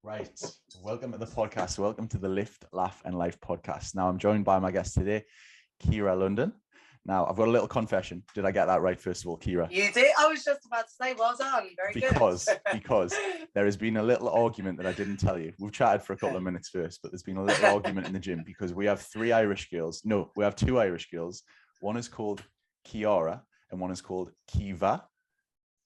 Right. Welcome to the podcast. Welcome to the Lift, Laugh and Life podcast. Now, I'm joined by my guest today, Ciara London. Now, I've got a little confession. Did I get that right, first of all, Ciara? You did? I was just about to say, well done. Very good. Because there has been a little argument that I didn't tell you. We've chatted for a couple of minutes first, but there's been a little argument in the gym because we have three Irish girls. No, we have two Irish girls. One is called Ciara and one is called Kiva.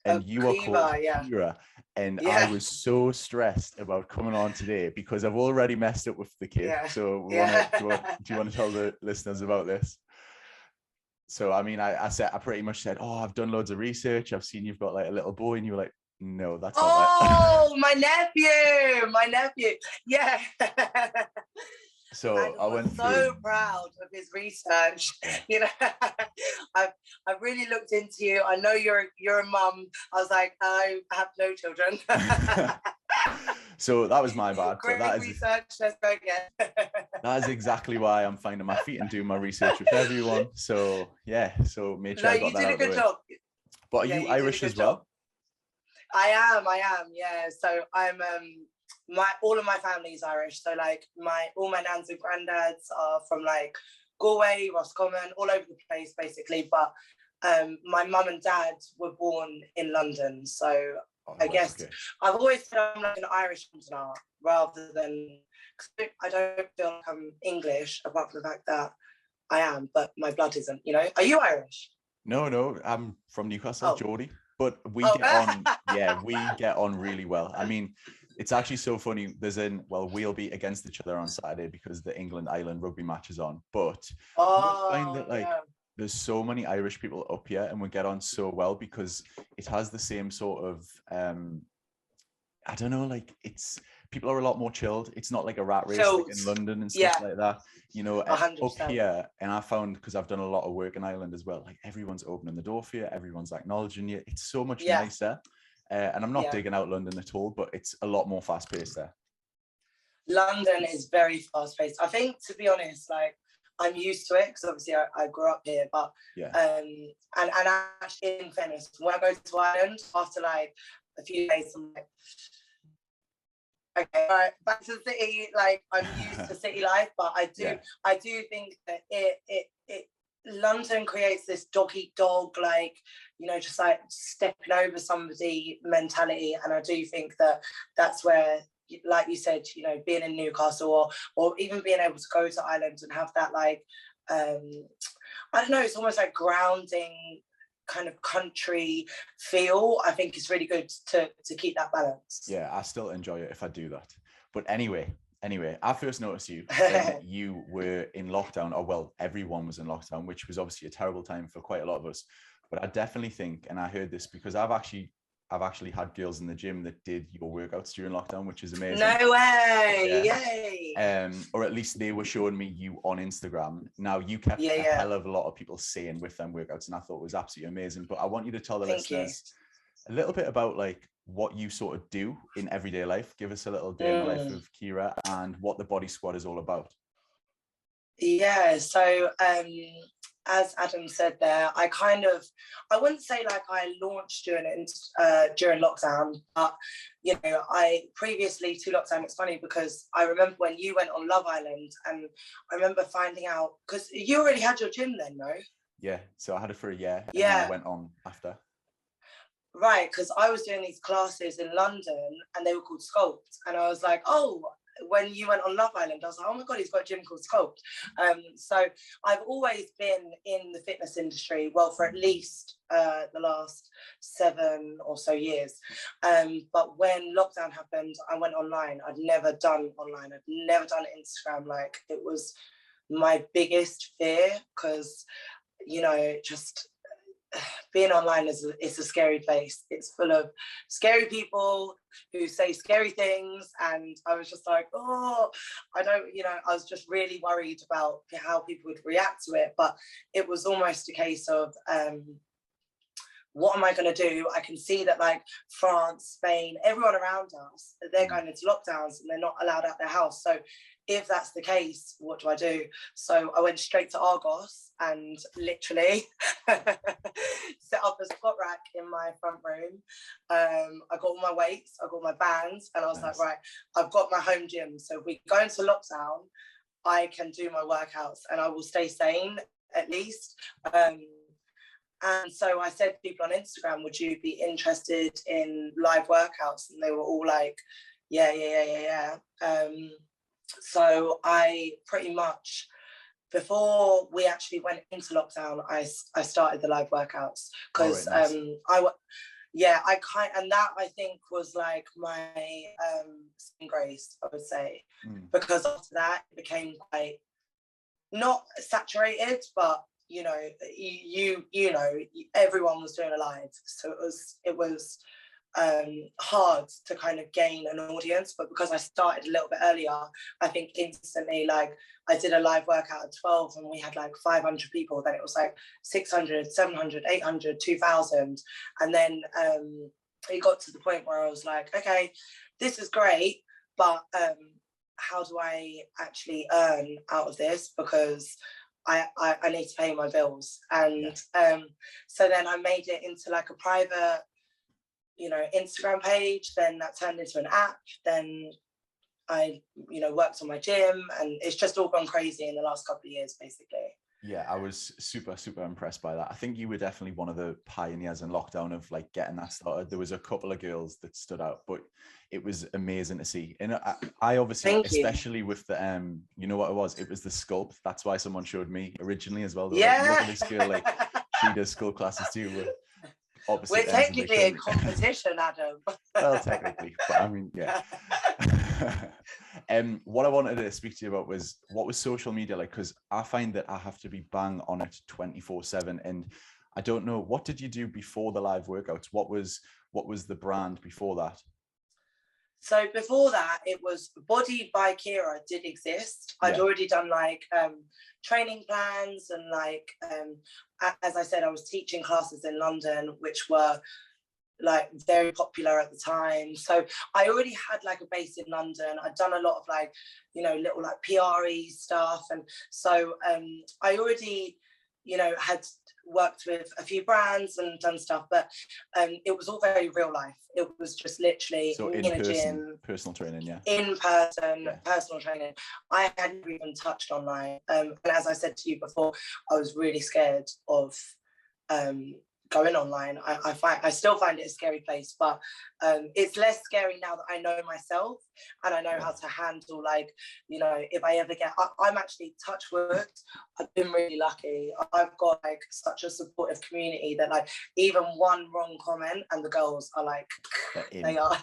And you are called Ciara. And I was so stressed about coming on today because I've already messed up with the kid. Yeah. So do you want to tell the listeners about this? So, I mean, I pretty much said, oh, I've done loads of research. I've seen you've got like a little boy. And you were like, no, that's not right. Oh, my nephew. Yeah. So I went so proud of his research. You know, I really looked into you. I know you're a mum. I was like, I have no children. So that was my bad. Great research. Let's go again. That is exactly why I'm finding my feet and doing my research with everyone. So yeah, so made sure I got that out. You did a good job. But are you Irish as well? I am. Yeah. So I'm. All of my family is Irish, so like all my nans and granddads are from like Galway, Roscommon, all over the place basically. But my mum and dad were born in London, so I guess I've always said I'm like an Irish Londoner rather than. I don't feel like I'm English, apart from the fact that I am, but my blood isn't. You know, are you Irish? No, I'm from Newcastle, Geordie, but we get on. Yeah, we get on really well. I mean. It's actually so funny. We'll be against each other on Saturday because the England-Ireland rugby match is on. But I find that there's so many Irish people up here and we get on so well because it has the same sort of, I don't know, like people are a lot more chilled. It's not like a rat race like in London and stuff like that. You know, 100%. Up here, and I found, because I've done a lot of work in Ireland as well, like everyone's opening the door for you. Everyone's acknowledging you. It's so much nicer. And I'm not digging out London at all, but it's a lot more fast-paced there. London is very fast-paced. I think, to be honest, like I'm used to it because obviously I grew up here. But and actually, in fairness, when I go to Ireland after like a few days, I'm like, okay, all right, back to the city. Like I'm used to city life, but I do think that it London creates this dog eat dog, like, you know, just like stepping over somebody mentality. And I do think that that's where, like you said, you know, being in Newcastle or even being able to go to Ireland and have that, like, I don't know, it's almost like grounding kind of country feel. I think it's really good to keep that balance. Yeah, I still enjoy it if I do that. But anyway, I first noticed you when you were in lockdown, or well, everyone was in lockdown, which was obviously a terrible time for quite a lot of us. But I definitely think, and I heard this because I've actually had girls in the gym that did your workouts during lockdown, which is amazing. No way! Yay! Or at least they were showing me you on Instagram. Now you kept a hell of a lot of people saying with them workouts, and I thought it was absolutely amazing. But I want you to tell the listeners a little bit about like what you sort of do in everyday life. Give us a little day in the life of Ciara and what the Body Squad is all about. Yeah, so as Adam said there, I wouldn't say like I launched during lockdown, but you know, I previously to lockdown, it's funny because I remember when you went on Love Island, and I remember finding out, because you already had your gym then, no? Yeah, so I had it for a year, and then I went on after. Right, because I was doing these classes in London and they were called Sculpt. And I was like, oh, when you went on Love Island, I was like, oh my God, he's got a gym called Sculpt. So I've always been in the fitness industry, well, for at least the last 7 or so years. But when lockdown happened, I went online. I'd never done online. I'd never done Instagram. Like, it was my biggest fear because, you know, just being online is a scary place. It's full of scary people who say scary things, and I was just like, oh, I was just really worried about how people would react to it. But it was almost a case of what am I going to do? I can see that like France, Spain, everyone around us, they're going into lockdowns and they're not allowed out their house. So if that's the case, what do I do? So I went straight to Argos and literally set up a squat rack in my front room. I got all my weights, I got my bands, and I was like, right, I've got my home gym. So if we go into lockdown, I can do my workouts and I will stay sane at least. And so I said to people on Instagram, would you be interested in live workouts? And they were all like, yeah. So I pretty much, before we actually went into lockdown, I started the live workouts because nice. and that I think was like my saving grace, I would say, because after that it became quite not saturated, but you know, everyone was doing a live, so it was hard to kind of gain an audience. But because I started a little bit earlier, I think instantly, like I did a live workout at 12 and we had like 500 people, then it was like 600, 700, 800, 2000, and then it got to the point where I was like, okay, this is great, but how do I actually earn out of this, because I need to pay my bills. And so then I made it into like a private, you know, Instagram page, then that turned into an app, then I, you know, worked on my gym, and it's just all gone crazy in the last couple of years, basically. Yeah, I was super impressed by that. I think you were definitely one of the pioneers in lockdown of like getting that started. There was a couple of girls that stood out, but it was amazing to see. And I obviously, especially with the you know what it was? It was the sculpt. That's why someone showed me originally as well. They were like, look at this girl, like she does sculpt classes too. We're technically in competition, Adam. Well, technically, but I mean, yeah. What I wanted to speak to you about was, what was social media like? Because I find that I have to be bang on it 24/7, and I don't know, what did you do before the live workouts? What was the brand before that? So before that, it was Body by Ciara did exist. I'd already done like training plans, and like as I said, I was teaching classes in London, which were like very popular at the time. So I already had like a base in London. I'd done a lot of like, you know, little like PRE stuff, and so I already, you know, had worked with a few brands and done stuff, but it was all very real life. It was just literally in a gym, personal training, in person, personal training. I hadn't even touched online, and as I said to you before, I was really scared of going online. I still find it a scary place, but it's less scary now that I know myself and I know how to handle, like, you know, if I ever get, I'm actually, touch wood, I've been really lucky. I've got like such a supportive community that like even one wrong comment and the girls are like, they are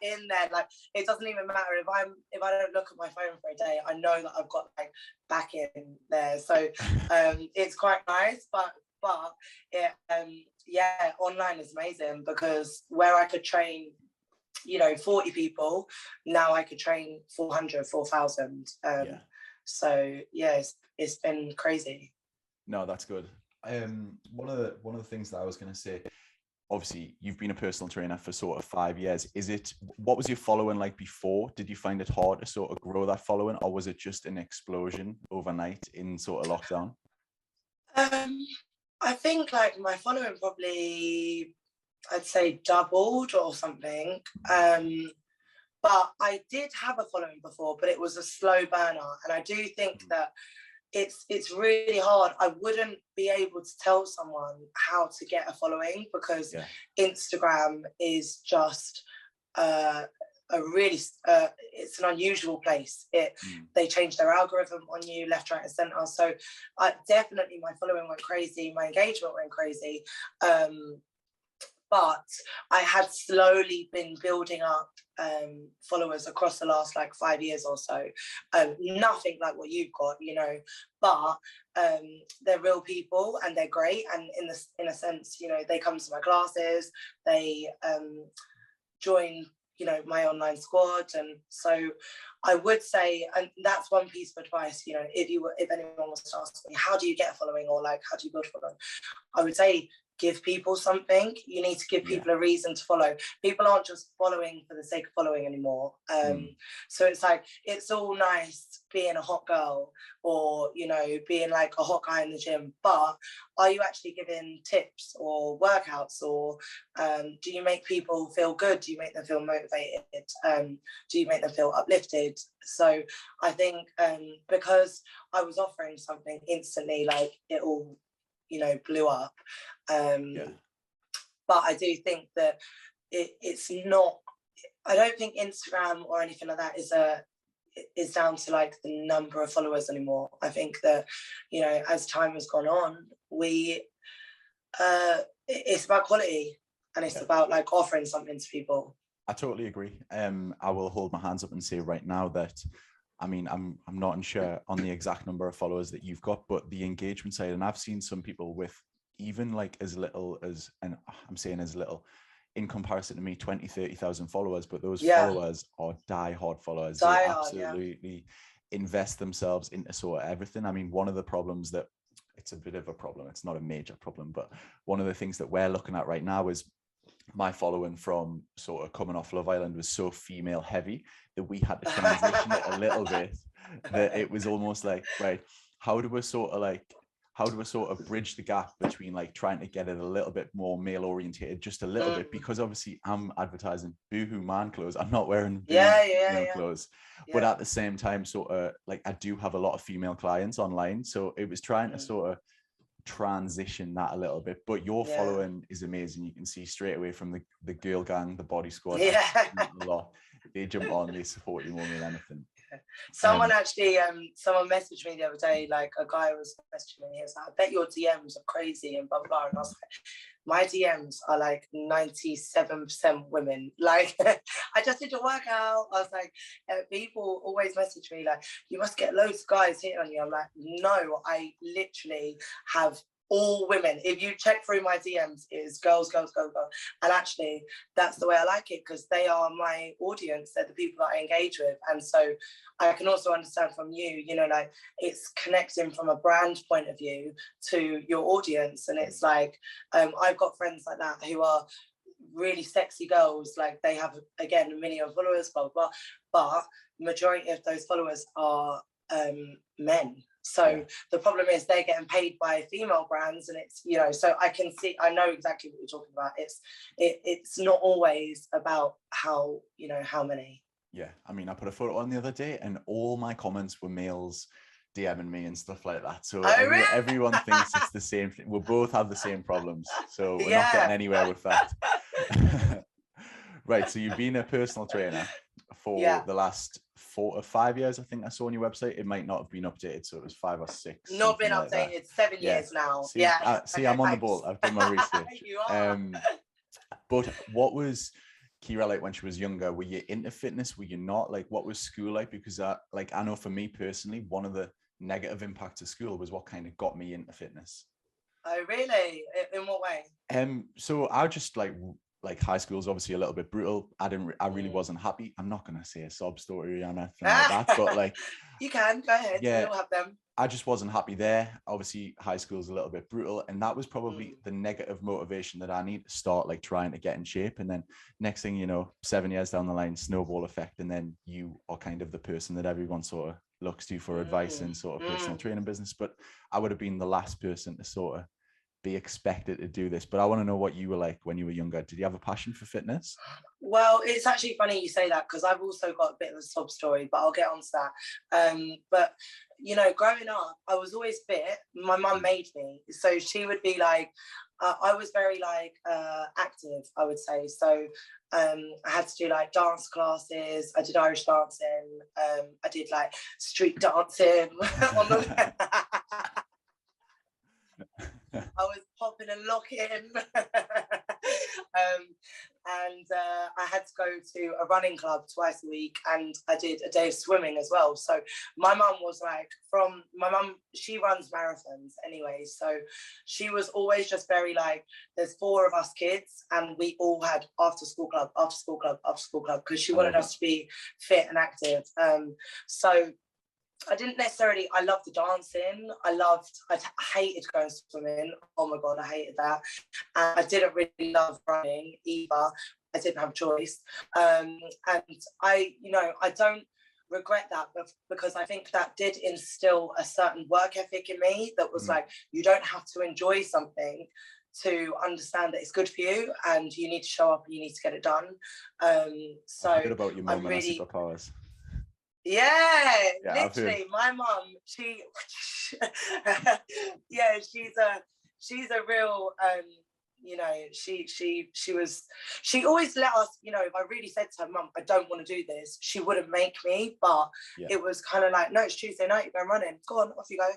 in there. Like it doesn't even matter if I don't look at my phone for a day, I know that I've got like back in there. So it's quite nice, but it, online is amazing, because where I could train, you know, 40 people, now I could train 400, 4,000. So yeah, it's been crazy. No, that's good. One of the things that I was going to say, obviously you've been a personal trainer for sort of 5 years. What was your following like before? Did you find it hard to sort of grow that following, or was it just an explosion overnight in sort of lockdown? I think like my following probably, I'd say doubled or something. But I did have a following before, but it was a slow burner. And I do think that it's really hard. I wouldn't be able to tell someone how to get a following, because Instagram is just a really it's an unusual place. They changed their algorithm on you left, right and center. So definitely my following went crazy, my engagement went crazy, but I had slowly been building up followers across the last like 5 years or so. Nothing like what you've got, you know, but they're real people and they're great, and in a sense, you know, they come to my classes, they join, you know, my online squad. And so I would say, and that's one piece of advice, you know, if anyone wants to ask me, how do you get a following, or like how do you build a following, I would say give people something. You need to give people a reason to follow. People aren't just following for the sake of following anymore. So it's like, it's all nice being a hot girl or, you know, being like a hot guy in the gym, but are you actually giving tips or workouts, or do you make people feel good? Do you make them feel motivated? Do you make them feel uplifted? So I think because I was offering something instantly, like it all, you know, blew up. But I do think that it's not, I don't think Instagram or anything like that is down to like the number of followers anymore. I think that, you know, as time has gone on, it's about quality, and it's about like offering something to people. I totally agree. I will hold my hands up and say right now that, I mean, I'm not sure on the exact number of followers that you've got, but the engagement side, and I've seen some people with even like as little as, and I'm saying as little in comparison to me, 20, 30,000 followers, but those followers are die-hard followers. They absolutely invest themselves into sort of everything. I mean, one of the problems that, it's a bit of a problem, it's not a major problem, but one of the things that we're looking at right now is my following from sort of coming off Love Island was so female heavy that we had to transition it a little bit, that it was almost like, right, how do we sort of bridge the gap between like trying to get it a little bit more male orientated, just a little bit, because obviously I'm advertising boohoo man clothes. I'm not wearing boohoo clothes, but at the same time, sort of like I do have a lot of female clients online, so it was trying to sort of transition that a little bit. But your following is amazing. You can see straight away from the girl gang, the body squad, a lot. They jump on, they support you more than anything. Someone actually, someone messaged me the other day, like a guy was messaging me, he was like, I bet your DMs are crazy and blah, blah, blah. And I was like, my DMs are like 97% women. Like, I just did a workout. I was like, people always message me like, you must get loads of guys hitting on you. I'm like, no, I literally have all women. If you check through my DMs, it is girls, girls, girls, girls. And actually, that's the way I like it, because they are my audience. They're the people that I engage with. And so I can also understand from you, you know, like it's connecting from a brand point of view to your audience. And it's like, I've got friends like that who are really sexy girls. Like they have, again, 1 million followers, blah, blah, blah. But majority of those followers are men. So the problem is they're getting paid by female brands, and it's, you know, so I know exactly what you're talking about. It's not always about how, you know, how many. Yeah, I mean, I put a photo on the other day and all my comments were males DMing me and stuff like that. So everyone thinks it's the same thing. We both have the same problems. So we're not getting anywhere with that. Right, so you've been a personal trainer for the last 4 or 5 years, I think I saw on your website. It might not have been updated, so it was 5 or 6. Not been updated, like 7 years now. See, see, I'm on the ball. I've done my research. You are. But what was Ciara like when she was younger? Were you into fitness? Were you not? Like, what was school like? Because I know for me personally, one of the negative impacts of school was what kind of got me into fitness. Oh, really? In what way? So I just like high school is obviously a little bit brutal. I really wasn't happy. I'm not going to say a sob story or anything like that, but like, you can go ahead. Yeah, we'll have them. I just wasn't happy there. Obviously high school is a little bit brutal, and that was probably the negative motivation that I need to start like trying to get in shape. And then next thing you know, 7 years down the line, snowball effect, and then you are kind of the person that everyone sort of looks to for advice in sort of personal training business. But I would have been the last person to sort of be expected to do this. But I want to know what you were like when you were younger. Did you have a passion for fitness? Well, it's actually funny you say that, because I've also got a bit of a sob story, but I'll get onto that. But you know, growing up, I was always fit. My mum made me, so she would be like, I was very like active, I would say. So I had to do like dance classes. I did Irish dancing. I did like street dancing on the I was popping and locking. And I had to go to a running club twice a week, and I did a day of swimming as well. So my mum was like, she runs marathons anyway. So she was always just very like, there's 4 of us kids, and we all had after school club, because she wanted us to be fit and active. So I didn't necessarily, I loved the dancing. I hated going swimming. Oh my God, I hated that. And I didn't really love running either. I didn't have a choice. And I don't regret that, but because I think that did instill a certain work ethic in me that was like, you don't have to enjoy something to understand that it's good for you, and you need to show up and you need to get it done. So I heard about your mum and her really, superpowers. yeah, Yeah, literally, my mum, she, yeah, she's a real, she always let us, if I really said to her, Mum, I don't want to do this, she wouldn't make me, but it was kind of like, no, it's Tuesday night, you're going running, go on, off you go,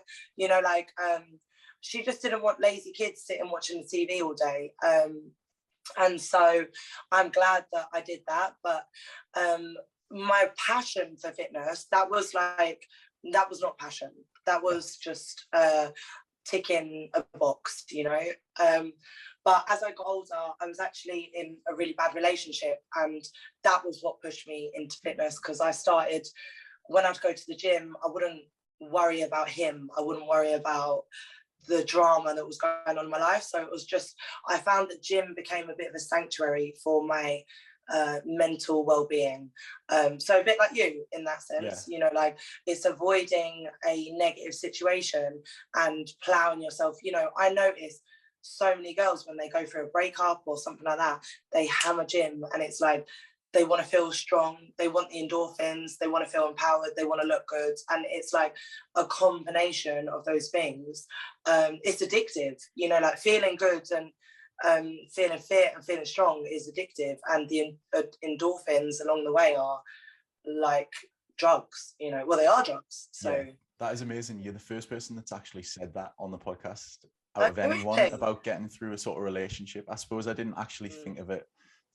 she just didn't want lazy kids sitting watching the TV all day. And so I'm glad that I did that, but my passion for fitness, that was not passion. That was just ticking a box, but as I got older, I was actually in a really bad relationship, and that was what pushed me into fitness, because I started, when I'd go to the gym, I wouldn't worry about him. I wouldn't worry about the drama that was going on in my life. So it was just, I found that gym became a bit of a sanctuary for my mental well-being. So a bit like you in that sense, it's avoiding a negative situation and plowing yourself. I notice so many girls when they go through a breakup or something like that, they hammer gym, and it's like they want to feel strong, they want the endorphins, they want to feel empowered, they want to look good, and it's like a combination of those things. It's addictive, like feeling good and feeling fit and feeling strong is addictive, and the endorphins along the way are like drugs, well, they are drugs. So that is amazing. You're the first person that's actually said that on the podcast out of anyone about getting through a sort of relationship. I suppose I didn't actually think of it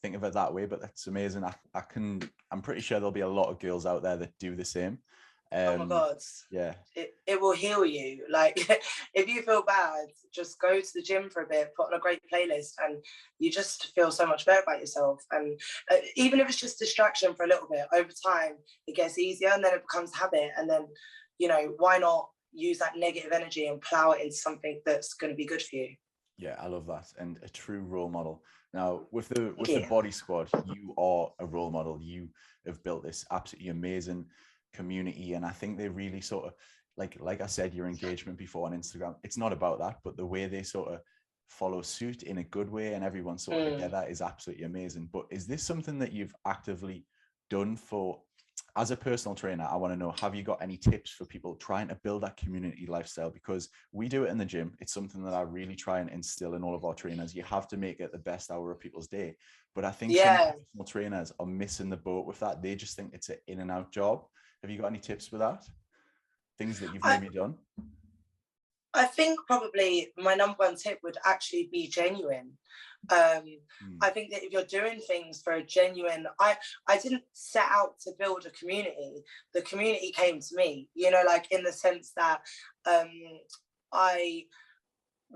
that way, but that's amazing. I'm pretty sure there'll be a lot of girls out there that do the same. Oh my God. Yeah. It will heal you. Like, if you feel bad, just go to the gym for a bit, put on a great playlist, and you just feel so much better about yourself. And even if it's just distraction for a little bit, over time, it gets easier, and then it becomes habit. And then, why not use that negative energy and plow it into something that's going to be good for you? Yeah, I love that. And a true role model. Now, with the Body Squad, you are a role model. You have built this absolutely amazing community, and I think they really sort of, like I said, your engagement before on Instagram, it's not about that, but the way they sort of follow suit in a good way and everyone sort of together is absolutely amazing. But is this something that you've actively done as a personal trainer? I want to know, have you got any tips for people trying to build that community lifestyle? Because we do it in the gym. It's something that I really try and instill in all of our trainers. You have to make it the best hour of people's day. But I think some personal trainers are missing the boat with that. They just think it's an in and out job. Have you got any tips for that? Things that you've maybe done? I think probably my number one tip would actually be genuine. I think that if you're doing things for a genuine, I didn't set out to build a community. The community came to me, like in the sense that I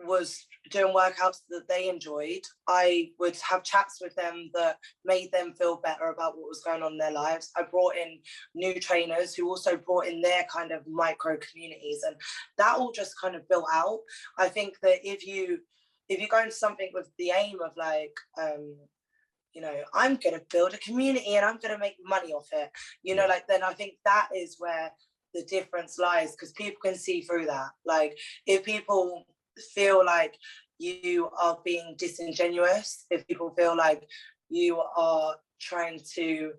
was doing workouts that they enjoyed. I would have chats with them that made them feel better about what was going on in their lives. I brought in new trainers who also brought in their kind of micro communities, and that all just kind of built out. I think that if you go into something with the aim of like, I'm going to build a community and I'm going to make money off it, then I think that is where the difference lies, because people can see through that. Like, if people feel like you are being disingenuous, if people feel like you are trying to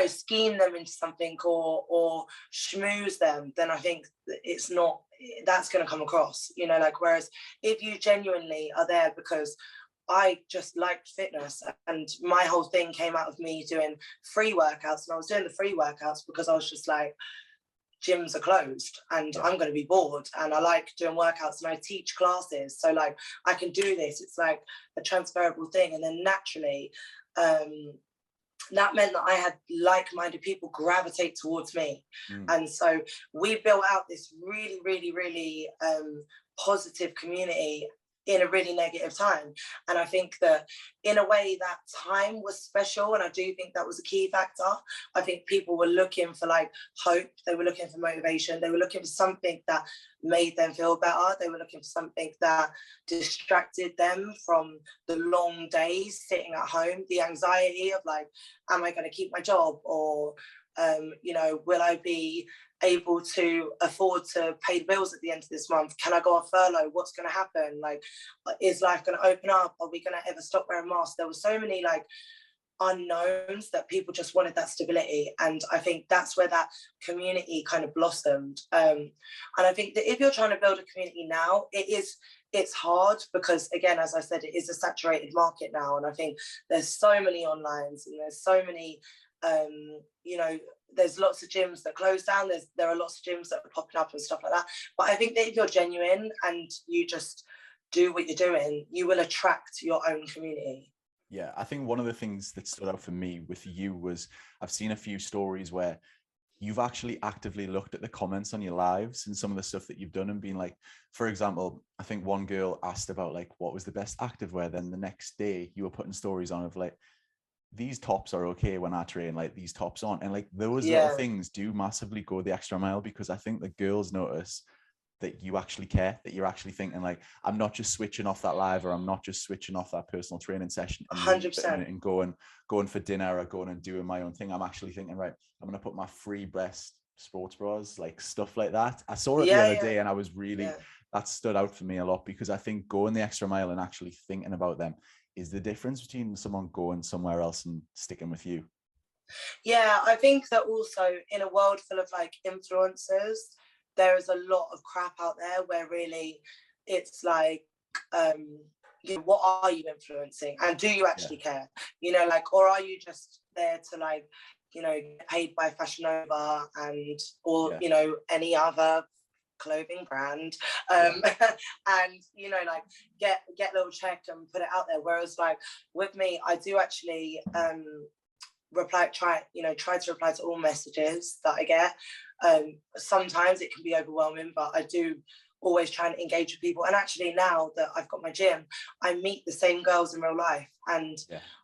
scheme them into something or schmooze them, then I think that's going to come across, whereas if you genuinely are there because I just liked fitness, and my whole thing came out of me doing free workouts, and I was doing the free workouts because I was just like, gyms are closed and I'm going to be bored, and I like doing workouts, and I teach classes, so like I can do this. It's like a transferable thing. And then naturally that meant that I had like-minded people gravitate towards me. And so we built out this really, really, really positive community in a really negative time. And I think that in a way that time was special, and I do think that was a key factor. I think people were looking for like hope, they were looking for motivation, they were looking for something that made them feel better, they were looking for something that distracted them from the long days sitting at home, the anxiety of like, am I going to keep my job, or you know, will I be able to afford to pay the bills at the end of this month? Can I go on furlough? What's going to happen? Like, is life going to open up? Are we going to ever stop wearing masks? There were so many like unknowns that people just wanted that stability, and I think that's where that community kind of blossomed. And I think that if you're trying to build a community now, it's hard because, again, as I said, it is a saturated market now, and I think there's so many onlines and there's so many you know, there's lots of gyms that close down, there are lots of gyms that are popping up and stuff like that. But I think that if you're genuine and you just do what you're doing, you will attract your own community. Yeah, I think one of the things that stood out for me with you was I've seen a few stories where you've actually actively looked at the comments on your lives and some of the stuff that you've done and been like, for example, I think one girl asked about like, what was the best activewear? Then the next day you were putting stories on of like, these tops are okay when I train, like these tops aren't. And like those little things do massively go the extra mile, because I think the girls notice that you actually care, that you're actually thinking like, I'm not just switching off that live, or I'm not just switching off that personal training session and 100% and going for dinner or going and doing my own thing. I'm actually thinking, right, I'm going to put my free breast sports bras, like stuff like that. I saw it the other day and I was really, that stood out for me a lot, because I think going the extra mile and actually thinking about them is the difference between someone going somewhere else and sticking with you. Yeah, I think that also in a world full of like influencers, there is a lot of crap out there where really it's like, you know, what are you influencing, and do you actually care? You know, like, or are you just there to like, you know, get paid by Fashion Nova and or you know, any other clothing brand, and you know, like get a little check and put it out there. Whereas like with me, I do actually try to reply to all messages that I get. Sometimes it can be overwhelming, but I do always try and engage with people. And actually now that I've got my gym, I meet the same girls in real life, and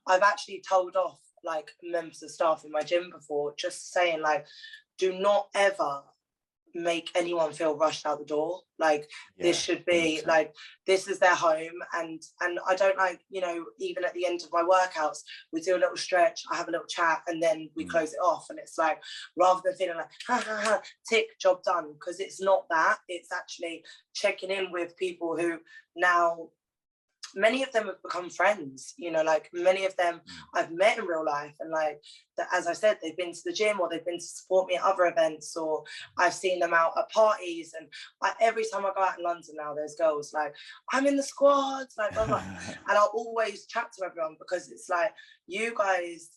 I've actually told off like members of staff in my gym before, just saying like, do not ever make anyone feel rushed out the door. Like this should be 100%. Like, this is their home, and I don't like, you know, even at the end of my workouts we do a little stretch, I have a little chat, and then we close it off. And it's like, rather than feeling like ha ha ha, tick, job done, because it's not that, it's actually checking in with people who now many of them have become friends, you know, like many of them I've met in real life, and like that, as I said, they've been to the gym or they've been to support me at other events, or I've seen them out at parties. And every time I go out in London now, there's girls like, I'm in the squads, like blah, blah. And I'll always chat to everyone, because it's like, you guys,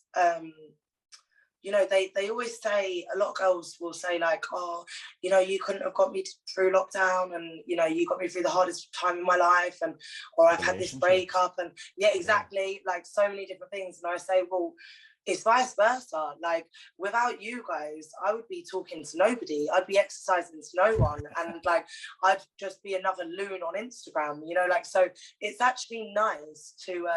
you know, they always say, a lot of girls will say like, oh, you know, you couldn't have got me through lockdown, and, you know, you got me through the hardest time in my life, and, or I've had this breakup, and exactly, like so many different things. And I say, well, it's vice versa. Like, without you guys, I would be talking to nobody. I'd be exercising to no one. And like, I'd just be another loon on Instagram, you know, like, so it's actually nice to,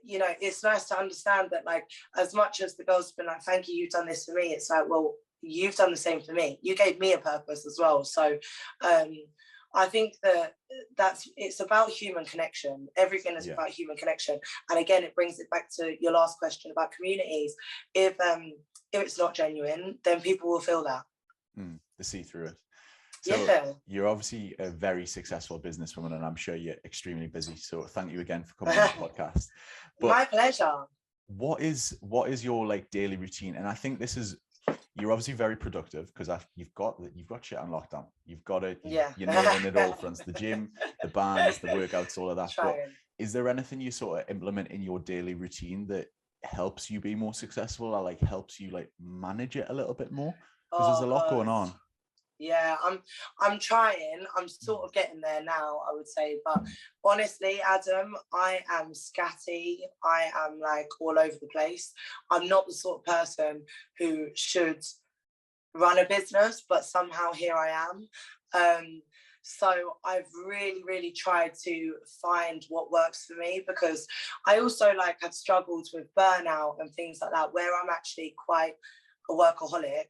you know, it's nice to understand that, like, as much as the girls have been like, thank you, you've done this for me, it's like, well, you've done the same for me. You gave me a purpose as well. So I think that it's about human connection. Everything is about human connection. And again, it brings it back to your last question about communities. If it's not genuine, then people will feel that. They see through it. So you're obviously a very successful businesswoman, and I'm sure you're extremely busy. So thank you again for coming on the podcast. But my pleasure. What is your like daily routine? And I think this is, you're obviously very productive, because you've got shit on lockdown. You've got it. You're nailing it all fronts: the gym, the bands, the workouts, all of that. But is there anything you sort of implement in your daily routine that helps you be more successful, or like helps you like manage it a little bit more? Because there's a lot going on. Yeah, I'm trying. I'm sort of getting there now, I would say. But honestly, Adam, I am scatty. I am like all over the place. I'm not the sort of person who should run a business, but somehow here I am. So I've really tried to find what works for me, because I also like have struggled with burnout and things like that, where I'm actually quite a workaholic.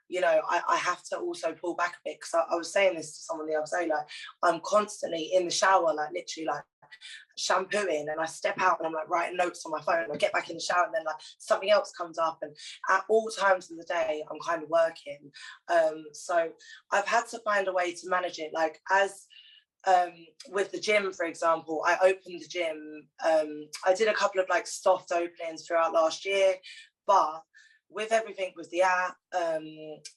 You know, I have to also pull back a bit, because I was saying this to someone the other day, like I'm constantly in the shower, like literally like shampooing, and I step out and I'm like writing notes on my phone, and I get back in the shower and then like something else comes up, and at all times of the day I'm kind of working. So I've had to find a way to manage it, like as with the gym, for example. I opened the gym, I did a couple of like soft openings throughout last year, but with everything with the app,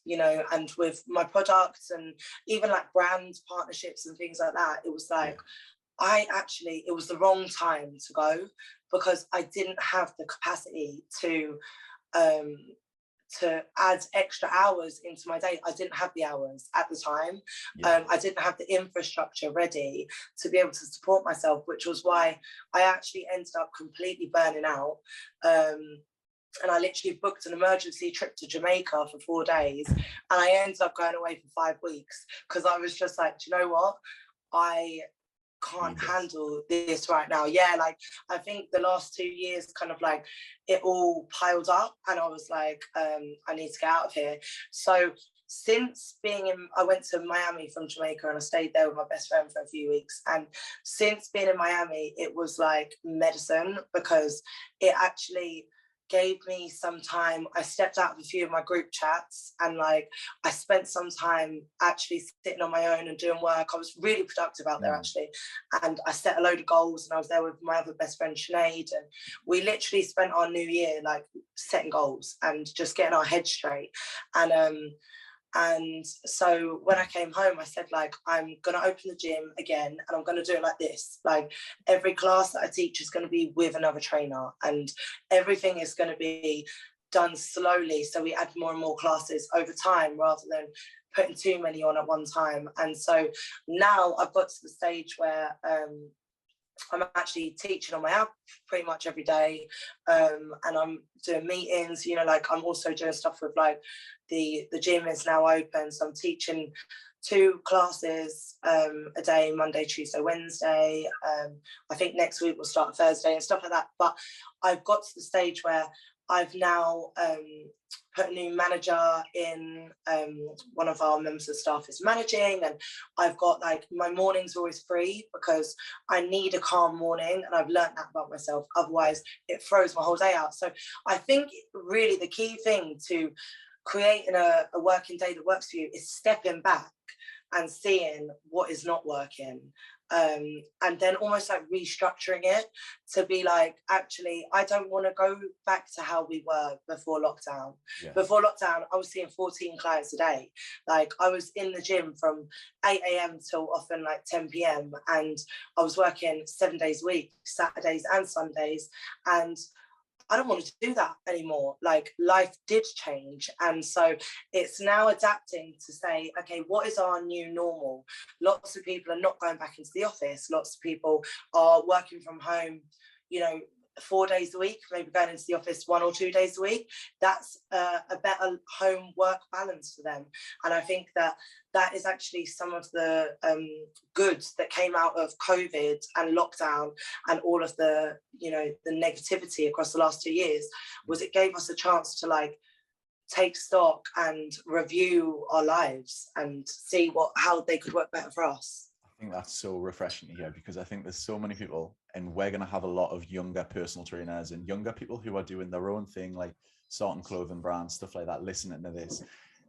you know, and with my products and even like brand partnerships and things like that, it was like, it was the wrong time to go, because I didn't have the capacity to add extra hours into my day. I didn't have the hours at the time. I didn't have the infrastructure ready to be able to support myself, which was why I actually ended up completely burning out. And I literally booked an emergency trip to Jamaica for 4 days, and I ended up going away for 5 weeks, because I was just like, do you know what? I can't handle this right now. Yeah, like I think the last 2 years kind of like it all piled up, and I was like, I need to get out of here. So since I went to Miami from Jamaica, and I stayed there with my best friend for a few weeks. And since being in Miami, it was like medicine, because it actually gave me some time. I stepped out of a few of my group chats, and like I spent some time actually sitting on my own and doing work. I was really productive out there actually, and I set a load of goals, and I was there with my other best friend Sinead, and we literally spent our new year like setting goals and just getting our heads straight. And so when I came home, I said, like, I'm going to open the gym again, and I'm going to do it like this. Like every class that I teach is going to be with another trainer, and everything is going to be done slowly. So we add more and more classes over time, rather than putting too many on at one time. And so now I've got to the stage where I'm actually teaching on my app pretty much every day, and I'm doing meetings, you know, like I'm also doing stuff with like the gym is now open, so I'm teaching 2 classes a day, Monday, Tuesday, Wednesday. I think next week we'll start Thursday and stuff like that. But I've got to the stage where I've now put a new manager in. One of our members of staff is managing, and I've got like my mornings are always free, because I need a calm morning, and I've learned that about myself. Otherwise it throws my whole day out. So I think really the key thing to creating a working day that works for you is stepping back and seeing what is not working, and then almost like restructuring it to be like, actually, I don't want to go back to how we were before lockdown. Before lockdown, I was seeing 14 clients a day. Like I was in the gym from 8 a.m. till often like 10 p.m. and I was working 7 days a week, Saturdays and Sundays. And I don't want to do that anymore. Like life did change. And so it's now adapting to say, okay, what is our new normal? Lots of people are not going back into the office. Lots of people are working from home, you know, 4 days a week, maybe going into the office 1 or 2 days a week. That's a better home work balance for them. And I think that that is actually some of the goods that came out of COVID and lockdown and all of the, you know, the negativity across the last 2 years, was it gave us a chance to like take stock and review our lives and see how they could work better for us. I think that's so refreshing to hear, because I think there's so many people, and we're going to have a lot of younger personal trainers and younger people who are doing their own thing, like starting clothing brands, stuff like that, listening to this.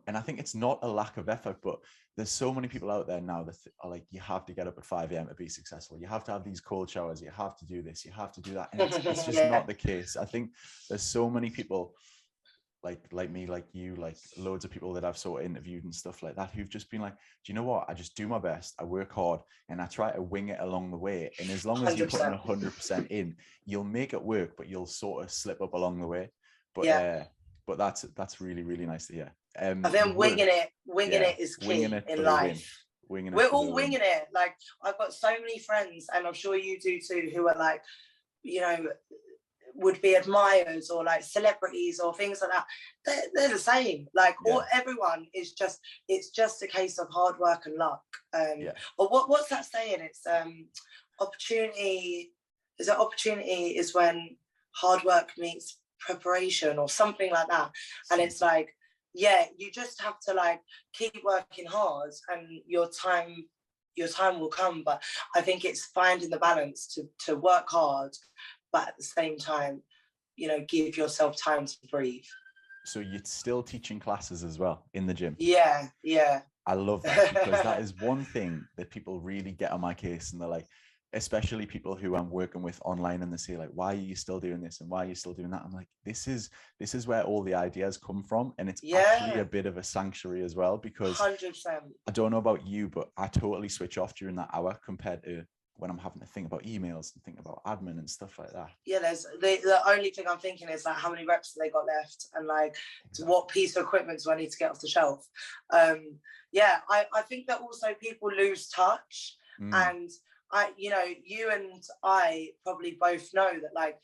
And I think it's not a lack of effort, but there's so many people out there now that are like, you have to get up at 5 a.m. to be successful. You have to have these cold showers. You have to do this. You have to do that. And it's just not the case. I think there's so many people like me, like you, like loads of people that I've sort of interviewed and stuff like that, who've just been like, do you know what? I just do my best. I work hard and I try to wing it along the way. And as long as you put in 100% in, you'll make it work, but you'll sort of slip up along the way. But but that's really, really nice to hear. I think winging it is key in life. We're all winging it. Like I've got so many friends, and I'm sure you do too, who are like, you know, would be admired, or like celebrities or things like that, they're the same. Like all everyone is just, it's just a case of hard work and luck. Or what's that saying? It's opportunity. Is it opportunity is when hard work meets preparation or something like that? And it's like, yeah, you just have to like keep working hard, and your time will come. But I think it's finding the balance to work hard, but at the same time, you know, give yourself time to breathe. So you're still teaching classes as well in the gym? Yeah. I love that, because that is one thing that people really get on my case, and they're like, especially people who I'm working with online, and they say like, why are you still doing this and why are you still doing that? I'm like, this is where all the ideas come from, and it's actually a bit of a sanctuary as well, because 100%. I don't know about you, but I totally switch off during that hour compared to when I'm having to think about emails and think about admin and stuff like that. Yeah, there's the only thing I'm thinking is like, how many reps have they got left, and like what piece of equipment do I need to get off the shelf? I think that also people lose touch, and you know, you and I probably both know that, like,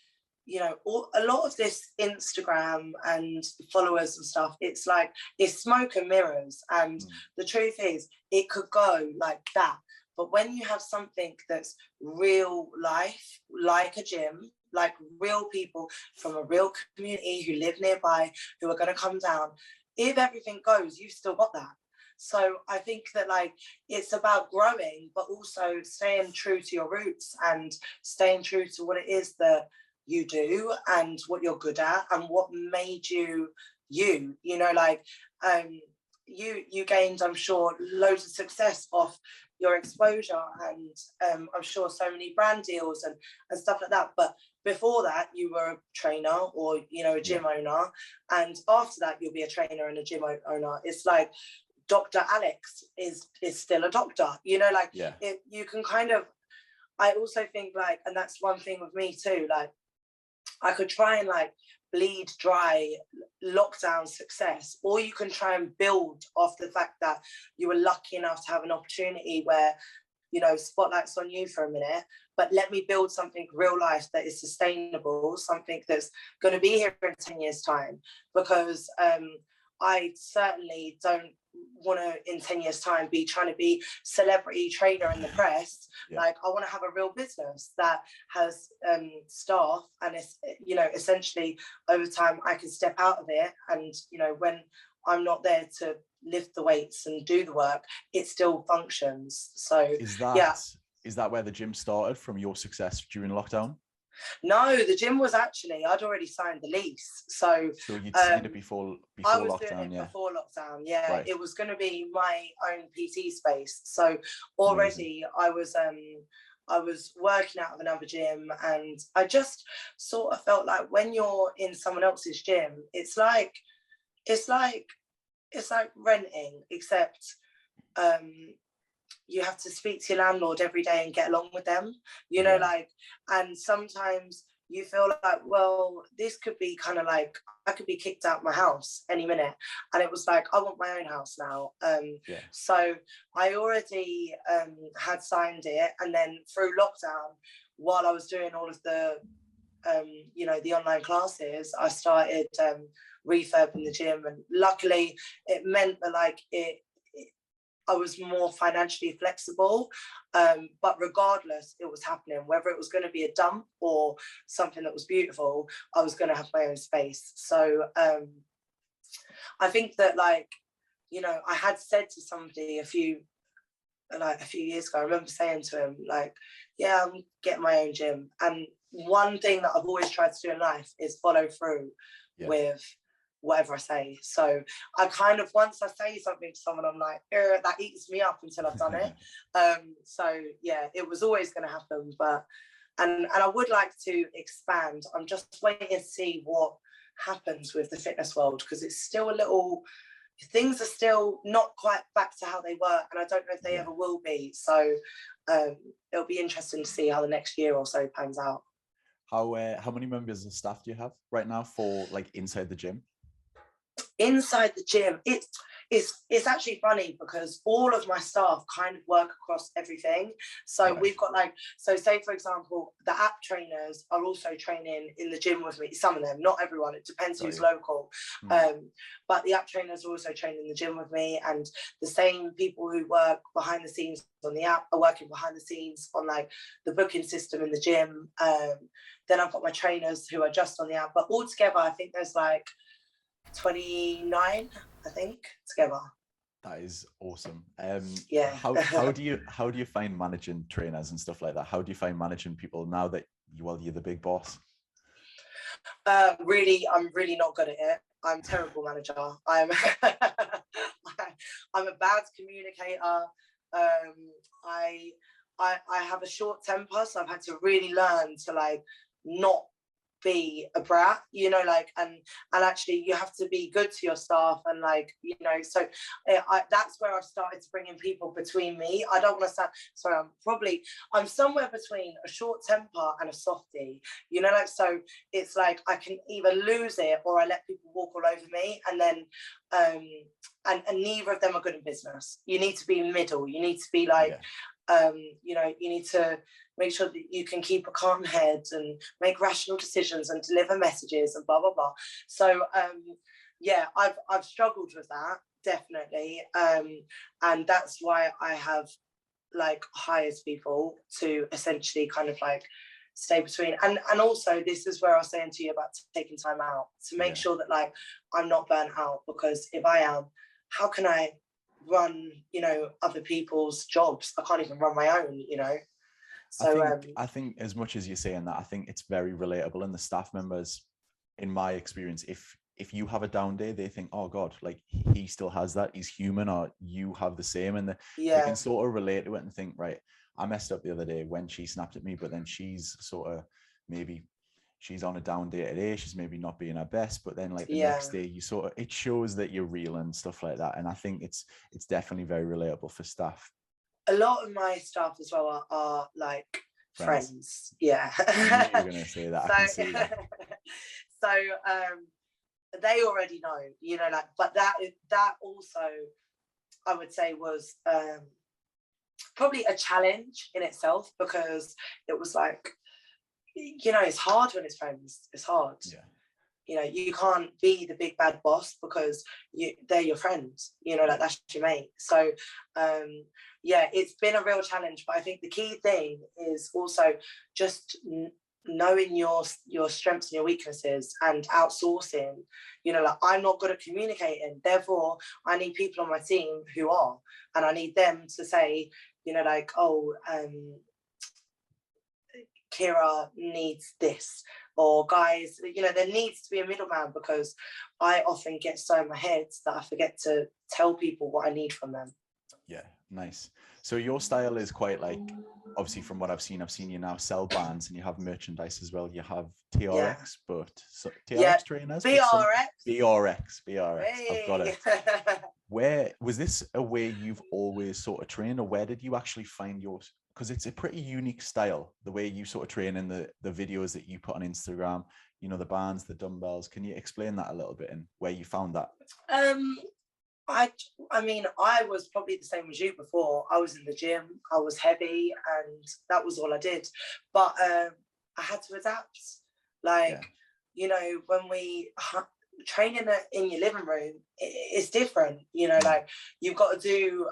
you know, a lot of this Instagram and followers and stuff, it's like, it's smoke and mirrors. And the truth is, it could go like that. But when you have something that's real life, like a gym, like real people from a real community who live nearby, who are going to come down, if everything goes, you've still got that. So I think that, like, it's about growing, but also staying true to your roots and staying true to what it is that you do and what you're good at and what made you, you know, like, you gained, I'm sure, loads of success off your exposure, and I'm sure so many brand deals and stuff like that. But before that, you were a trainer, or, you know, a gym owner. And after that, you'll be a trainer and a gym owner. It's like, Dr. Alex is still a doctor, you know, like, you can kind of, I also think, like, and that's one thing with me too, like, I could try and like bleed dry lockdown success, or you can try and build off the fact that you were lucky enough to have an opportunity where, you know, spotlight's on you for a minute, but let me build something real life that is sustainable, something that's going to be here in 10 years time. Because I certainly don't want to, in 10 years time, be trying to be celebrity trainer in the press. Like, I want to have a real business that has staff, and it's, you know, essentially over time I can step out of it, and, you know, when I'm not there to lift the weights and do the work, it still functions. So is that where the gym started, from your success during lockdown? No, the gym was actually, I'd already signed the lease. So you'd seen it before I was lockdown, doing it before lockdown, Right. It was going to be my own PT space. So already I was working out of another gym, and I just sort of felt like, when you're in someone else's gym, it's like renting, except you have to speak to your landlord every day and get along with them, you know, like, and sometimes you feel like, well, this could be kind of like, I could be kicked out of my house any minute. And it was like, I want my own house now. So I already had signed it. And then through lockdown, while I was doing all of the, you know, the online classes, I started refurbing the gym. And luckily it meant that, like, I was more financially flexible, but regardless, it was happening. Whether it was going to be a dump or something that was beautiful, I was going to have my own space. So I think that, like, you know, I had said to somebody a few years ago, I remember saying to him, like, yeah, I'm getting my own gym. And one thing that I've always tried to do in life is follow through with whatever I say. So I kind of, once I say something to someone, I'm like, that eats me up until I've done it. So yeah, it was always going to happen. But and I would like to expand. I'm just waiting to see what happens with the fitness world, because it's still things are still not quite back to how they were, and I don't know if they ever will be. So it'll be interesting to see how the next year or so pans out. How many members of staff do you have right now for, like, inside the gym? Inside the gym, It's actually funny because all of my staff kind of work across everything. So Right. we've got like, so say for example, the app trainers are also training in the gym with me. Some of them, not everyone. It depends who's local. But the app trainers are also training in the gym with me, and the same people who work behind the scenes on the app are working behind the scenes on like the booking system in the gym. Then I've got my trainers who are just on the app. But altogether, I think there's like 29, I think, together. That is awesome. Yeah. How do you find managing trainers and stuff like that? How do you find managing people now that you're the big boss? Really, I'm really not good at it. I'm a terrible manager. I'm I'm a bad communicator. I have a short temper, so I've had to really learn to like not be a brat, you know, like, and actually you have to be good to your staff, and like, you know, so that's where I've started to bring in people between me. I don't want to sound, sorry, I'm somewhere between a short temper and a softie, you know, like, so it's like I can either lose it or I let people walk all over me, and then and neither of them are good in business. You need to be middle. You need to be like, you know, you need to make sure that you can keep a calm head and make rational decisions and deliver messages and blah, blah, blah. So, yeah, I've struggled with that, definitely. And that's why I have like hired people to essentially kind of like stay between. And also this is where I was saying to you about taking time out to make sure that like I'm not burnt out, because if I am, how can I run, you know, other people's jobs? I can't even run my own, you know. So I think as much as you're saying that, I think it's very relatable. And the staff members, in my experience, if you have a down day, they think, oh God, like he still has that, he's human, or you have the same. And they can sort of relate to it and think, right, I messed up the other day when she snapped at me, but then she's sort of, maybe she's on a down day today, she's maybe not being her best, but then like the next day you sort of, it shows that you're real and stuff like that. And I think it's definitely very relatable for staff. A lot of my staff as well are like friends. Yeah. I knew you were going to say that. So, I can see that. So they already know, you know, like, but that also I would say was probably a challenge in itself, because it was like, you know, it's hard when it's friends. It's hard. Yeah. You know, you can't be the big bad boss because they're your friends, you know, like that's your mate. So yeah, it's been a real challenge, but I think the key thing is also just knowing your strengths and your weaknesses and outsourcing. You know, like, I'm not good at communicating, therefore I need people on my team who are, and I need them to say, you know, like, oh, Ciara needs this, or guys, you know, there needs to be a middleman, because I often get so in my head that I forget to tell people what I need from them. Yeah, nice. So your style is quite like, obviously from what I've seen you now sell bands and you have merchandise as well. You have TRX, but TRX trainers. BRX. Hey. I've got it. Where was this a way you've always sort of trained, or where did you actually find yours? Because it's a pretty unique style, the way you sort of train in the videos that you put on Instagram, you know, the bands, the dumbbells. Can you explain that a little bit and where you found that? I mean, I was probably the same as you before. I was in the gym, I was heavy, and that was all I did. But I had to adapt. Like, you know, when we train in your living room, it's different. You know, like you've got to do,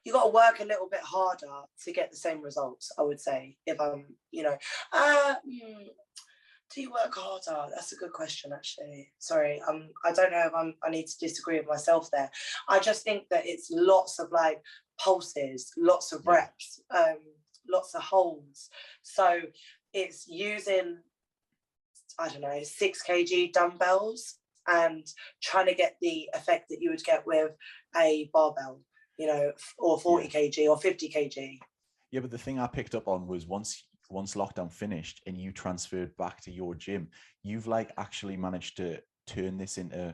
you got to work a little bit harder to get the same results, I would say, if I'm, you know, do you work harder? That's a good question, actually. Sorry, I don't know if I need to disagree with myself there. I just think that it's lots of like pulses, lots of reps, lots of holds. So it's using, I don't know, 6 kg dumbbells and trying to get the effect that you would get with a barbell, you know, or 40 kg or 50 kg. Yeah, but the thing I picked up on was once lockdown finished and you transferred back to your gym, you've like actually managed to turn this into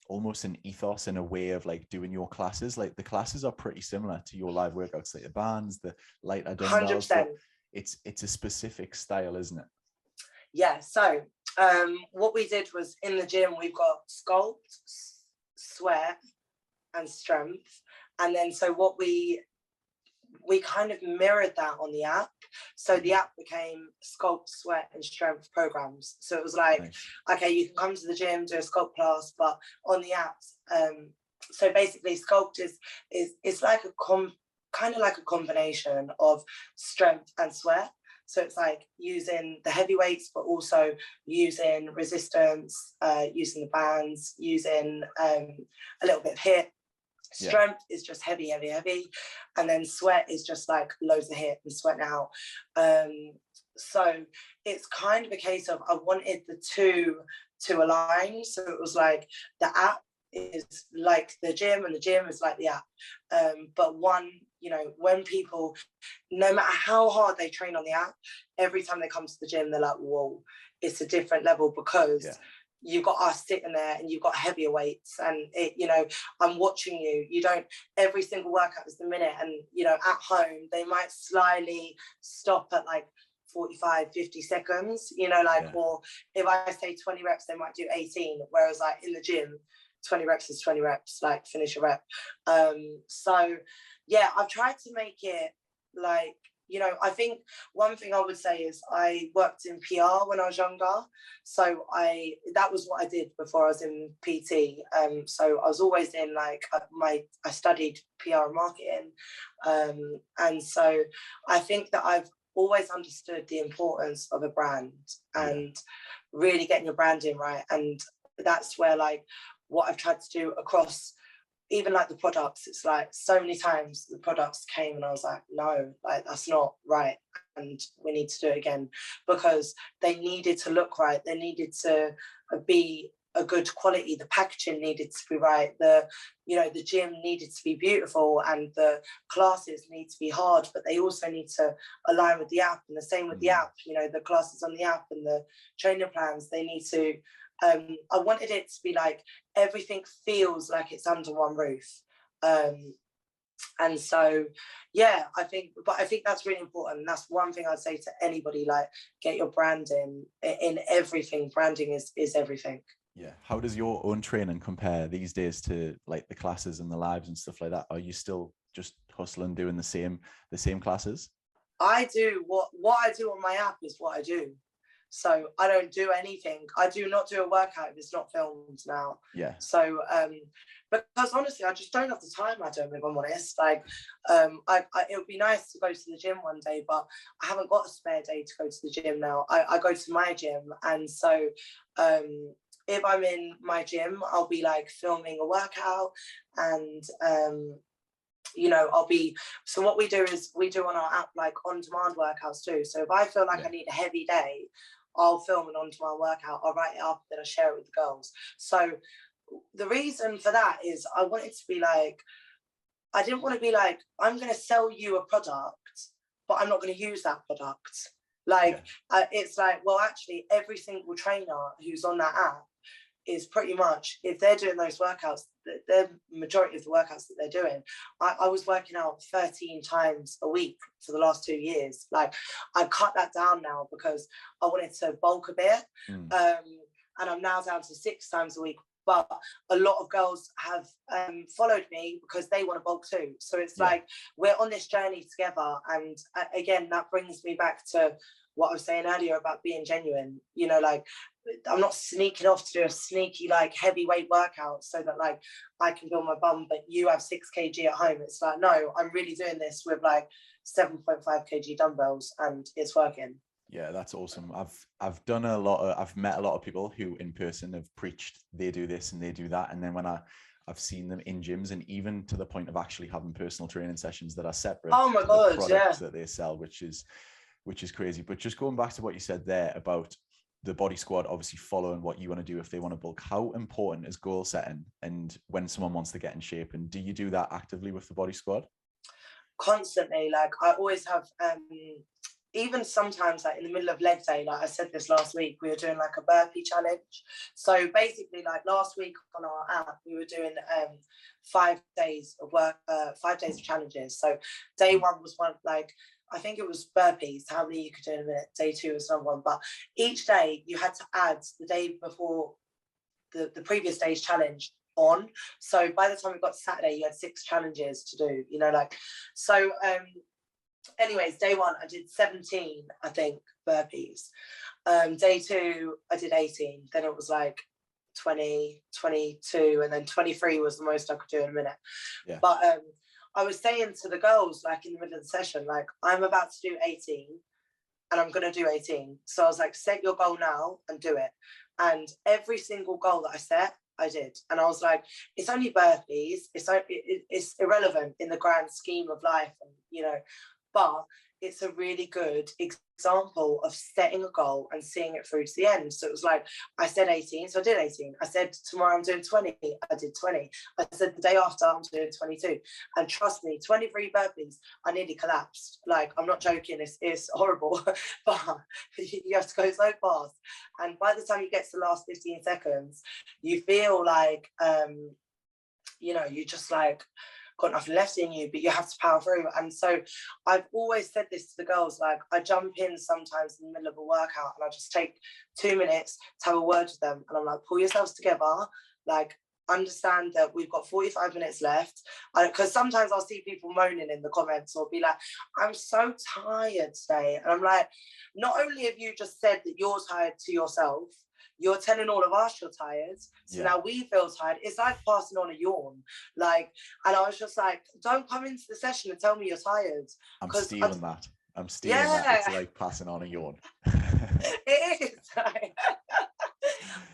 almost an ethos and a way of like doing your classes. Like the classes are pretty similar to your live workouts, like the bands, the lighter dumbbells. 100%. It's a specific style, isn't it? Yeah. So what we did was, in the gym, we've got sculpt, sweat, and strength. And then so what we kind of mirrored that on the app. So the app became Sculpt, Sweat and Strength programs. So it was like, nice. Okay, you can come to the gym, do a sculpt class, but on the apps. So basically sculpt is like kind of like a combination of strength and sweat. So it's like using the heavy weights, but also using resistance, using the bands, using a little bit of HIIT. Strength is just heavy. And then sweat is just like loads of HIIT and sweat out. So it's kind of a case of I wanted the two to align. So it was like the app is like the gym and the gym is like the app. But one, you know, when people, no matter how hard they train on the app, every time they come to the gym, they're like, whoa, it's a different level because you've got us sitting there and you've got heavier weights and it, you know, I'm watching you. You don't, every single workout is the minute. And, you know, at home, they might slyly stop at like 45, 50 seconds, you know, like, or if I say 20 reps, they might do 18. Whereas like in the gym, 20 reps is 20 reps, like finish a rep. So yeah, I've tried to make it like, you know, I think one thing I would say is I worked in PR when I was younger. So that was what I did before I was in PT. So I was always in like I studied PR and marketing. And so I think that I've always understood the importance of a brand and really getting your branding right. And that's where like what I've tried to do across even like the products, it's like so many times the products came and I was like, no, like that's not right. And we need to do it again because they needed to look right. They needed to be a good quality. The packaging needed to be right. The gym needed to be beautiful and the classes need to be hard, but they also need to align with the app. And the same with the app, you know, the classes on the app and the training plans, they need to, I wanted it to be like everything feels like it's under one roof. And so, yeah, I think that's really important. And that's one thing I'd say to anybody, like get your branding in everything. Branding is everything. Yeah. How does your own training compare these days to like the classes and the lives and stuff like that? Are you still just hustling, doing the same classes? I do what I do on my app is what I do. So I don't do anything. I do not do a workout if it's not filmed now. Yeah. So because honestly, I just don't have the time. I don't, if I'm honest. Like, it would be nice to go to the gym one day, but I haven't got a spare day to go to the gym now. I go to my gym, and so if I'm in my gym, I'll be like filming a workout, and you know, so what we do is we do on our app like on-demand workouts too. So if I feel like I need a heavy day, I'll film an on-demand workout, I'll write it up, then I'll share it with the girls. So the reason for that is I wanted to be like, I didn't want to be like, I'm going to sell you a product, but I'm not going to use that product. Like, it's like, well, actually, every single trainer who's on that app is pretty much, if they're doing those workouts, the majority of the workouts that they're doing, I was working out 13 times a week for the last 2 years. Like, I cut that down now because I wanted to bulk a bit. And I'm now down to 6 times a week. But a lot of girls have followed me because they want to bulk too. So it's like, we're on this journey together. And again, that brings me back to what I was saying earlier about being genuine. You know, like, I'm not sneaking off to do a sneaky like heavyweight workout so that like I can build my bum, but you have 6 kg at home. It's like, no, I'm really doing this with like 7.5 kg dumbbells and it's working. Yeah, that's awesome. I've met a lot of people who in person have preached they do this and they do that, and then when I've seen them in gyms, and even to the point of actually having personal training sessions that are separate to the products that they sell, which is crazy. But just going back to what you said there about the body squad obviously following what you want to do if they want to bulk, how important is goal setting and when someone wants to get in shape, and do you do that actively with the body squad? Constantly. Like, I always have even sometimes like in the middle of leg day, like I said this last week, we were doing like a burpee challenge. So basically, like last week on our app, we were doing 5 days of work, 5 days of challenges. So day 1 was one, like, I think it was burpees, how many you could do in a minute. Day 2 was another one. But each day you had to add the day before the previous day's challenge on. So by the time we got to Saturday, you had 6 challenges to do, you know, like, so anyways, day 1 I did 17, I think, burpees. Day 2 I did 18. Then it was like 20, 22, and then 23 was the most I could do in a minute. Yeah. But I was saying to the girls, like in the middle of the session, like, I'm about to do 18 and I'm going to do 18. So I was like, set your goal now and do it. And every single goal that I set, I did. And I was like, it's only burpees. It's irrelevant in the grand scheme of life, and, you know, but it's a really good example of setting a goal and seeing it through to the end. So it was like, I said 18, so I did 18. I said tomorrow I'm doing 20, I did 20. I said the day after I'm doing 22. And trust me, 23 burpees, I nearly collapsed. Like, I'm not joking, it's horrible, but you have to go so fast. And by the time you get to the last 15 seconds, you feel like, you know, you just like, got nothing left in you, but you have to power through. And so I've always said this to the girls, like, I jump in sometimes in the middle of a workout and I just take 2 minutes to have a word with them, and I'm like, pull yourselves together, like, understand that we've got 45 minutes left, because sometimes I'll see people moaning in the comments or be like, I'm so tired today, and I'm like, not only have you just said that you're tired to yourself, you're telling all of us you're tired, so now we feel tired. It's like passing on a yawn, like. And I was just like, don't come into the session and tell me you're tired. I'm stealing that. It's like passing on a yawn. It is. I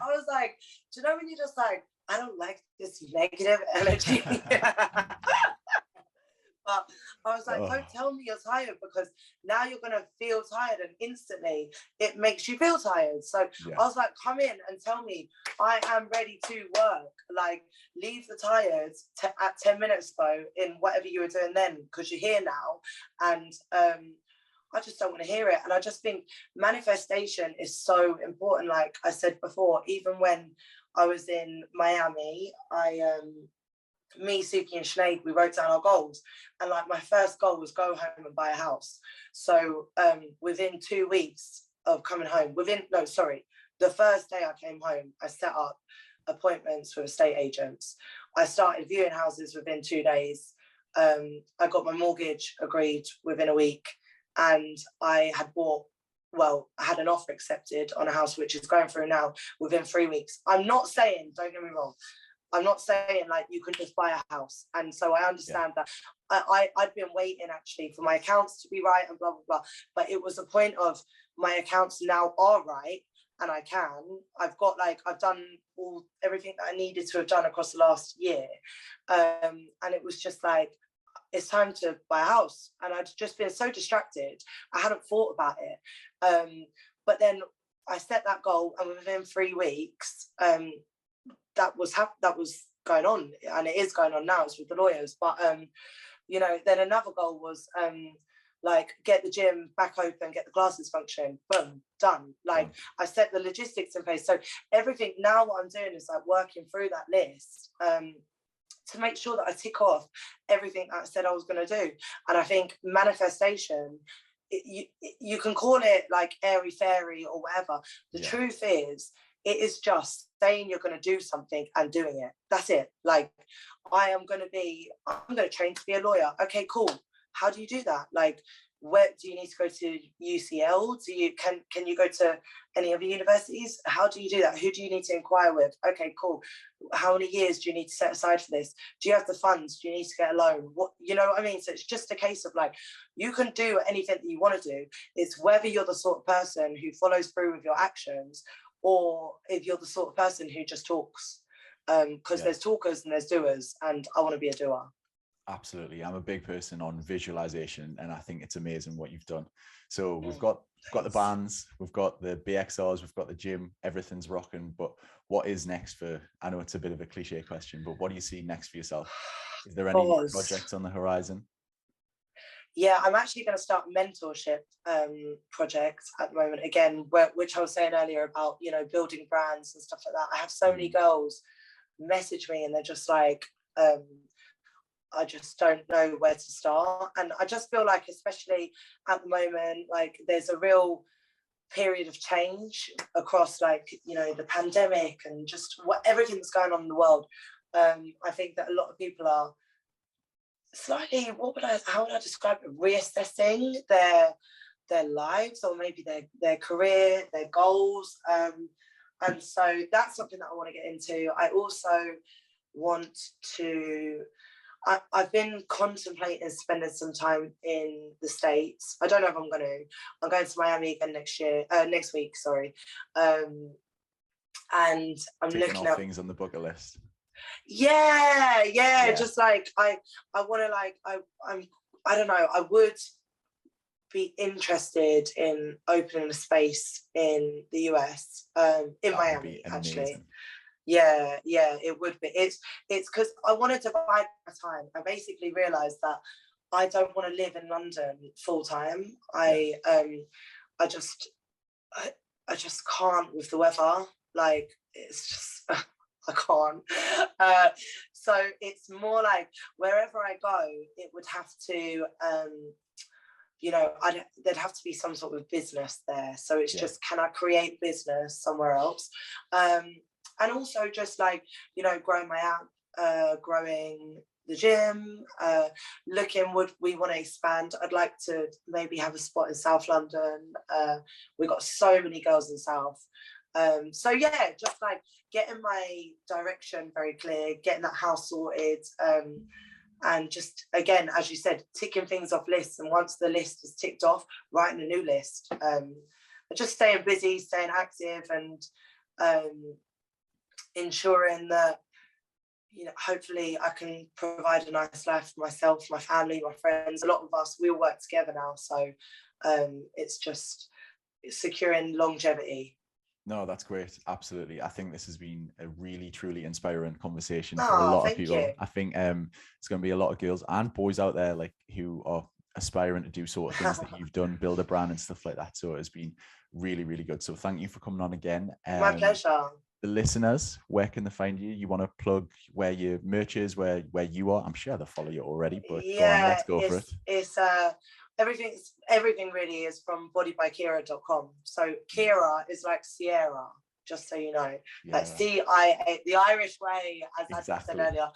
was like, do you know when you're just like, I don't like this negative energy. But I was like, don't tell me you're tired, because now you're going to feel tired, and instantly it makes you feel tired. So I was like, come in and tell me I am ready to work. Like, leave the tired at 10 minutes ago in whatever you were doing then, because you're here now. And I just don't want to hear it. And I just think manifestation is so important. Like I said before, even when I was in Miami, me, Suki and Sinead, we wrote down our goals, and like my first goal was go home and buy a house. So within 2 weeks of coming home, the first day I came home, I set up appointments with estate agents. I started viewing houses within 2 days. I got my mortgage agreed within a week, and I had an offer accepted on a house which is going through now within 3 weeks. I'm not saying, don't get me wrong, I'm not saying like you can just buy a house. And so I understand that. I'd been waiting actually for my accounts to be right and blah, blah, blah. But it was a point of my accounts now are right, and I've done everything that I needed to have done across the last year. And it was just like, it's time to buy a house. And I'd just been so distracted. I hadn't thought about it. But then I set that goal, and within 3 weeks, that was going on, and it is going on now. It's with the lawyers. But you know, then another goal was like get the gym back open, get the classes functioning. Boom, done. Like I set the logistics in place. So everything now, what I'm doing is like working through that list to make sure that I tick off everything that I said I was going to do. And I think manifestation, you can call it like airy fairy or whatever. The truth is, it is just saying you're going to do something and doing it. That's it. Like, I'm going to train to be a lawyer. Okay, cool. How do you do that? Like, where do you need to go to UCL? Can you go to any other universities? How do you do that? Who do you need to inquire with? Okay, cool. How many years do you need to set aside for this? Do you have the funds? Do you need to get a loan? What, you know what I mean? So it's just a case of like, you can do anything that you want to do. It's whether you're the sort of person who follows through with your actions, or if you're the sort of person who just talks, because there's talkers and there's doers, and I want to be a doer. Absolutely. I'm a big person on visualization, and I think it's amazing what you've done. So we've got the bands, we've got the BXRs, we've got the gym, everything's rocking. But what is next for, I know it's a bit of a cliche question, but what do you see next for yourself? Is there any projects on the horizon? Yeah, I'm actually going to start a mentorship project at the moment, again, which I was saying earlier about, you know, building brands and stuff like that. I have so many girls message me, and they're just like, I just don't know where to start. And I just feel like, especially at the moment, like there's a real period of change across, like, you know, the pandemic and just everything that's going on in the world. I think that a lot of people are slightly, how would I describe it, reassessing their lives, or maybe their career, their goals. And so that's something that I want to get into. I also want to, I've been contemplating spending some time in the States. I don't know if I'm going to Miami again next week, sorry. And I'm Ticking looking off at things on the bucket list. Yeah. Just like I want to, like, I don't know, I would be interested in opening a space in the US, in Miami, actually. Yeah, it would be. It's because I wanted to divide my time. I basically realized that I don't want to live in London full time. I just can't with the weather. Like, it's just I can't. So it's more like wherever I go, it would have to, there'd have to be some sort of business there. So it's just, can I create business somewhere else? And also just like, growing my app, growing the gym, we want to expand. I'd like to maybe have a spot in South London. We've got so many girls in South. So yeah, just like getting my direction very clear, getting that house sorted, and just, again, as you said, ticking things off lists. And once the list is ticked off, writing a new list. Just staying busy, staying active, and ensuring that, hopefully I can provide a nice life for myself, my family, my friends. A lot of us, we all work together now. So it's just securing longevity. No, that's great. Absolutely. I think this has been a really, truly inspiring conversation for a lot of people. You. I think it's going to be a lot of girls and boys out there, like, who are aspiring to do sort of things that you've done, build a brand and stuff like that. So it's been really, really good. So thank you for coming on again. My pleasure. The listeners, where can they find you? You want to plug where your merch is, where you are? I'm sure they follow you already, but go on, let's go for it. It's everything really is from bodybyciara.com. So Ciara is like Ciara, just so you know, like CIA, the Irish way, as exactly. I said earlier.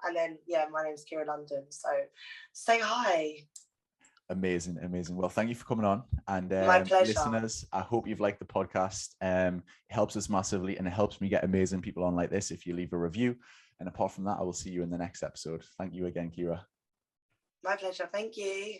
And then my name's Ciara London. So say hi. Amazing. Well, thank you for coming on. And my pleasure. Listeners, I hope you've liked the podcast. It helps us massively, and it helps me get amazing people on like this if you leave a review. And apart from that, I will see you in the next episode. Thank you again, Ciara. My pleasure. Thank you.